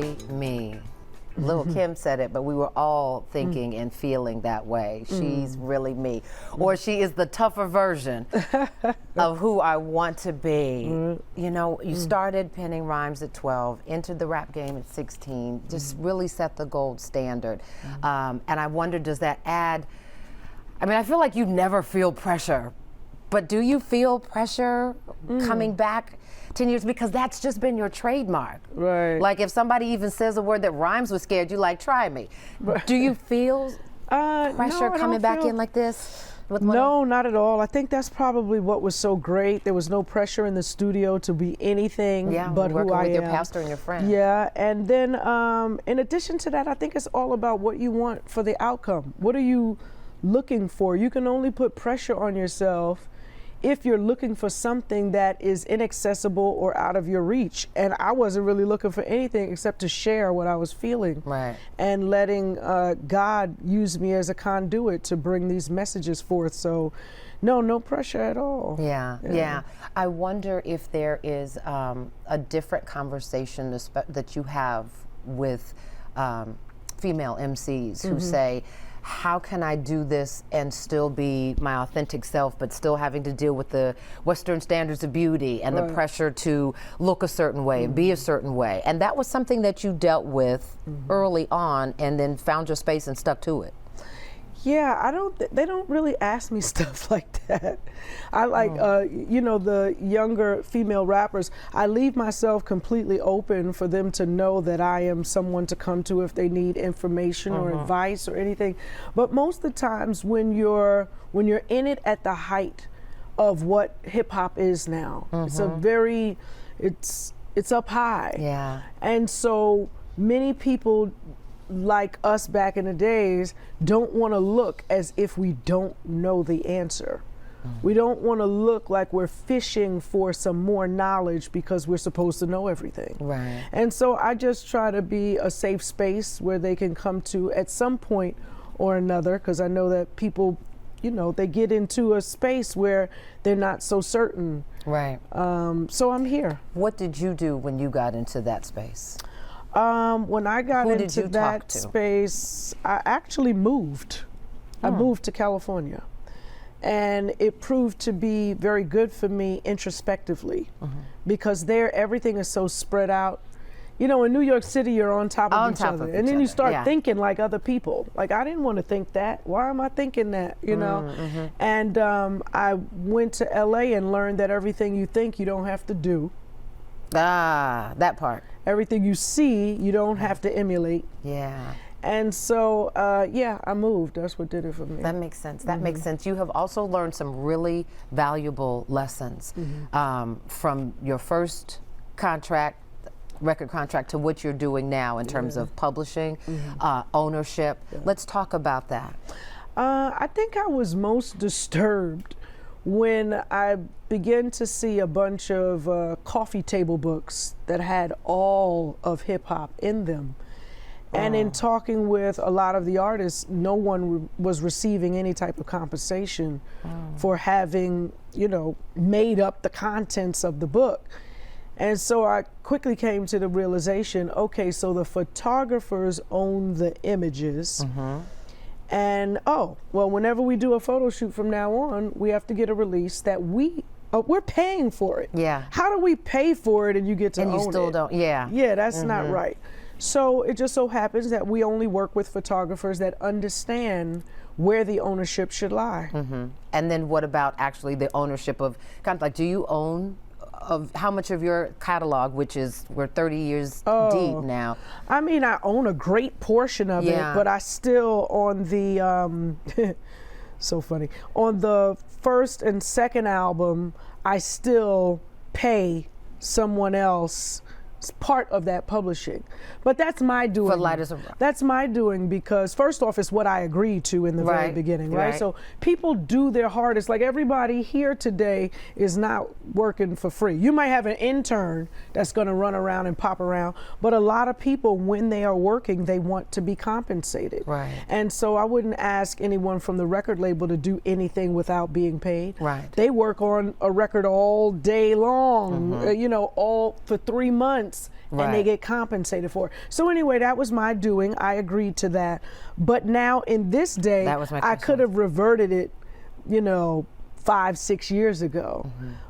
really me. Lil' Kim said it, but we were all thinking and feeling that way. She's really me. Or she is the tougher version of who I want to be. You know, you started penning rhymes at 12, entered the rap game at 16, just really set the gold standard. And I wonder, does that add, I mean, I feel like you never feel pressure, but do you feel pressure coming back 10 years? Because that's just been your trademark. Right. Like if somebody even says a word that rhymes with scared, you like, try me. Right. Do you feel pressure coming back in like this? No, not at all. I think that's probably what was so great. There was no pressure in the studio to be anything but who I am. Working with your pastor and your friend. Yeah, and then in addition to that, I think it's all about what you want for the outcome. What are you looking for? You can only put pressure on yourself if you're looking for something that is inaccessible or out of your reach. And I wasn't really looking for anything except to share what I was feeling. Right. And letting God use me as a conduit to bring these messages forth. So no pressure at all. Yeah. I wonder if there is a different conversation that you have with female MCs who say, how can I do this and still be my authentic self, but still having to deal with the Western standards of beauty and the pressure to look a certain way and be a certain way? And that was something that you dealt with early on and then found your space and stuck to it. Yeah, they don't really ask me stuff like that. I like, you know, the younger female rappers, I leave myself completely open for them to know that I am someone to come to if they need information or advice or anything. But most of the times when you're in it at the height of what hip hop is now, it's it's up high. Yeah. And so many people like us back in the days don't want to look as if we don't know the answer. We don't want to look like we're fishing for some more knowledge because we're supposed to know everything. Right. And so I just try to be a safe space where they can come to at some point or another, because I know that people, you know, they get into a space where they're not so certain. Right. So I'm here. What did you do when you got into that space? When I got into that space, I actually moved. I moved to California. And it proved to be very good for me introspectively, because there everything is so spread out. You know, in New York City, you're on top of each other. And then you start thinking like other people. Like, I didn't want to think that. Why am I thinking that, you know? And I went to LA and learned that everything you think you don't have to do. Ah, that part. Everything you see, you don't have to emulate. Yeah. And so, yeah, I moved. That's what did it for me. That makes sense. That makes sense. You have also learned some really valuable lessons from your first record contract, to what you're doing now in terms of publishing, ownership. Let's talk about that. I think I was most disturbed when I began to see a bunch of coffee table books that had all of hip hop in them. And in talking with a lot of the artists, no one was receiving any type of compensation for having, you know, made up the contents of the book. And so I quickly came to the realization, okay, so the photographers own the images. And well, whenever we do a photo shoot from now on, we have to get a release that we're paying for it. Yeah. How do we pay for it and you get to own it? And you still don't, Yeah, that's not right. So it just so happens that we only work with photographers that understand where the ownership should lie. And then what about actually the ownership of, kind of like, do you own of how much of your catalog, which is, we're 30 years deep now? I mean, I own a great portion of it, but I still, on the, so funny, on the first and second album, I still pay someone else part of that publishing. But that's my doing. For Lyte as a Rock. That's my doing, because first off, it's what I agreed to in the very beginning, right? So people do their hardest. Like, everybody here today is not working for free. You might have an intern that's going to run around and pop around, but a lot of people, when they are working, they want to be compensated. Right. And so I wouldn't ask anyone from the record label to do anything without being paid. Right. They work on a record all day long, you know, all for 3 months. months and they Right. get compensated for it. So anyway, that was my doing. I agreed to that. But now in this day, That was my I question. could have reverted it, 5-6 years ago.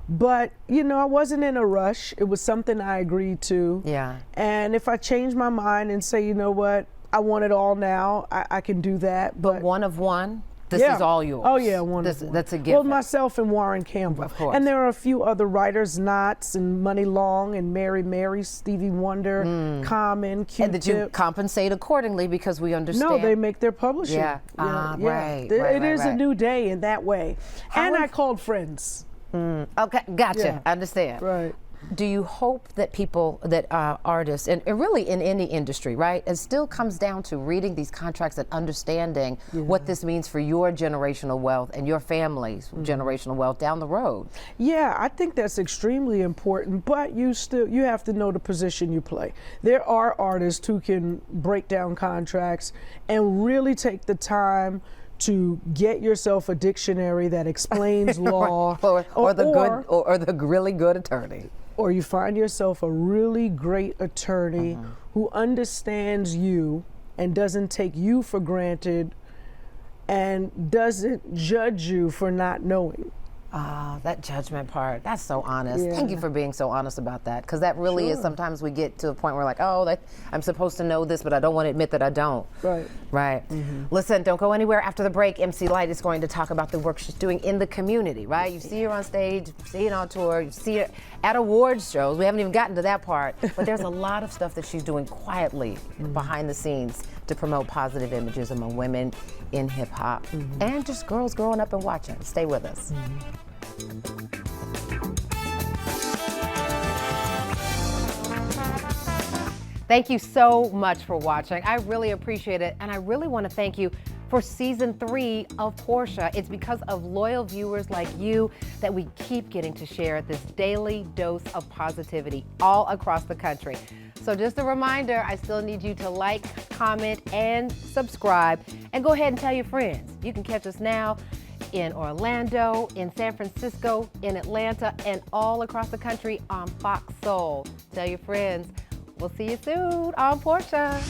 But, I wasn't in a rush. It was something I agreed to. Yeah. And if I change my mind and say, you know what, I want it all now, I can do that. But One of one. This yeah. is all yours. Oh yeah, one This, of one. That's a gift. Well, myself and Warren Campbell. Of course. And there are a few other writers, Knotts and Money Long and Mary, Stevie Wonder, Common, Q-Tip. and did you compensate accordingly because we understand? No, they make their publishing. Yeah. Right, It is a right. new day in that way. And I called friends. Okay, gotcha. Yeah. I understand. Right. Do you hope that people, that artists, and really in any industry, right, it still comes down to reading these contracts and understanding what this means for your generational wealth and your family's generational wealth down the road? Yeah, I think that's extremely important, but you have to know the position you play. There are artists who can break down contracts and really take the time to get yourself a dictionary that explains law, or the really good attorney. or you find yourself a really great attorney who understands you and doesn't take you for granted and doesn't judge you for not knowing. That judgment part, that's so honest. Yeah. Thank you for being so honest about that, because that really is, Sure. sometimes we get to a point where like, oh, I'm supposed to know this, but I don't want to admit that I don't. Right. Right. Listen, don't go anywhere. After the break, MC Lyte is going to talk about the work she's doing in the community, right? You see her on stage, you see her on tour, you see her at awards shows. We haven't even gotten to that part, but there's a lot of stuff that she's doing quietly behind the scenes to promote positive images among women in hip hop and just girls growing up and watching. Stay with us. Thank you so much for watching. I really appreciate it. And I really want to thank you for season 3 of Portia. It's because of loyal viewers like you that we keep getting to share this daily dose of positivity all across the country. So just a reminder, I still need you to like, comment, and subscribe. And go ahead and tell your friends. You can catch us now in Orlando, in San Francisco, in Atlanta, and all across the country on Fox Soul. Tell your friends. We'll see you soon on Portia.